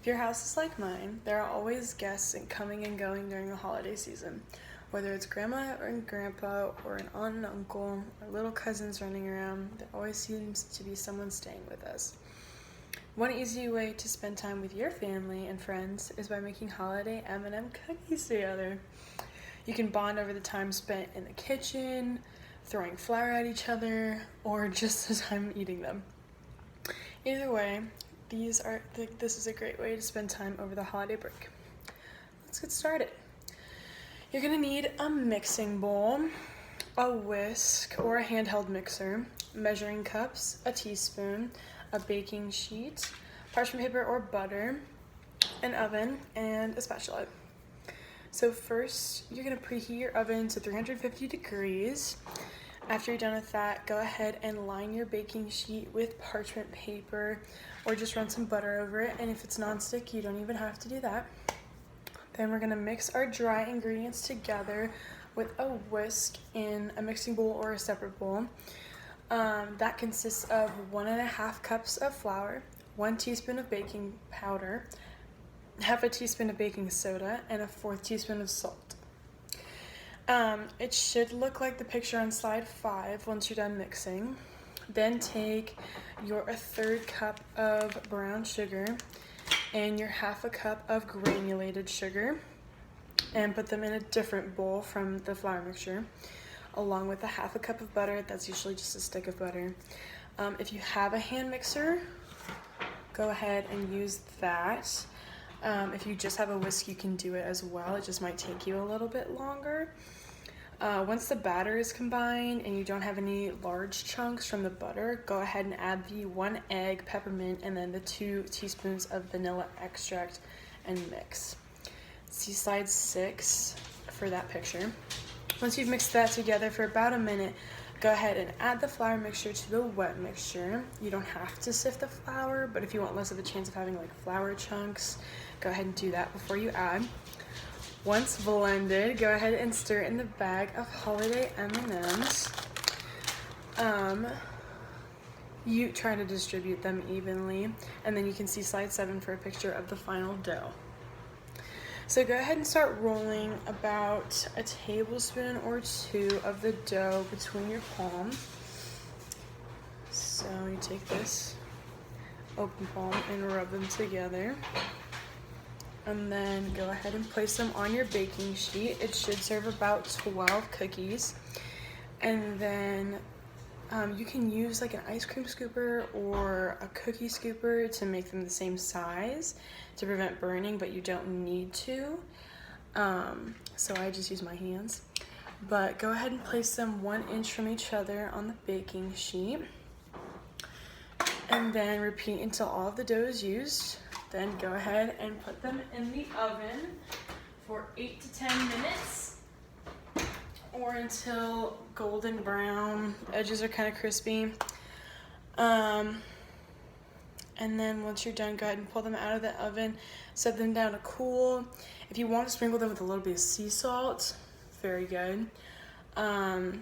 If your house is like mine, there are always guests coming and going during the holiday season. Whether it's grandma or grandpa or an aunt and uncle or little cousins running around, there always seems to be someone staying with us. One easy way to spend time with your family and friends is by making holiday M&M cookies together. You can bond over the time spent in the kitchen, throwing flour at each other, or just the time eating them. Either way, this is a great way to spend time over the holiday break. Let's get started. You're gonna need a mixing bowl, a whisk or a handheld mixer, measuring cups, a teaspoon, a baking sheet, parchment paper or butter, an oven, and a spatula. So first, you're gonna preheat your oven to 350 degrees. After you're done with that, go ahead and line your baking sheet with parchment paper or just run some butter over it. And if it's nonstick, you don't even have to do that. Then we're gonna mix our dry ingredients together with a whisk in a mixing bowl or a separate bowl. That consists of 1.5 cups of flour, 1 teaspoon of baking powder, half a teaspoon of baking soda, and a 1/4 teaspoon of salt. It should look like the picture on slide 5 once you're done mixing. Then take your 1/3 cup of brown sugar and your 1/2 cup of granulated sugar and put them in a different bowl from the flour mixture, along with a 1/2 cup of butter. That's usually just a stick of butter. If you have a hand mixer, go ahead and use that. If you just have a whisk, you can do it as well. It just might take you a little bit longer. Once the batter is combined and you don't have any large chunks from the butter, go ahead and add the 1 egg, peppermint, and then the 2 teaspoons of vanilla extract and mix. See slide 6 for that picture. Once you've mixed that together for about a minute, go ahead and add the flour mixture to the wet mixture. You don't have to sift the flour, but if you want less of a chance of having like flour chunks, go ahead and do that before you add. Once blended, go ahead and stir in the bag of holiday M&Ms. You try to distribute them evenly, and then you can see slide 7 for a picture of the final dough. So go ahead and start rolling about a tablespoon or 2 of the dough between your palms. So you take this open palm and rub them together. And then go ahead and place them on your baking sheet. It should serve about 12 cookies. And then you can use like an ice cream scooper or a cookie scooper to make them the same size to prevent burning, but you don't need to. So I just use my hands. But go ahead and place them 1 inch from each other on the baking sheet. And then repeat until all of the dough is used. Then go ahead and put them in the oven for 8 to 10 minutes or until golden brown. Edges are kind of crispy. And then once you're done, go ahead and pull them out of the oven, set them down to cool. If you want to sprinkle them with a little bit of sea salt, very good. But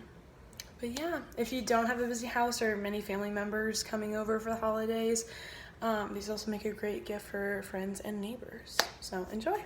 yeah, if you don't have a busy house or many family members coming over for the holidays, these also make a great gift for friends and neighbors. So enjoy.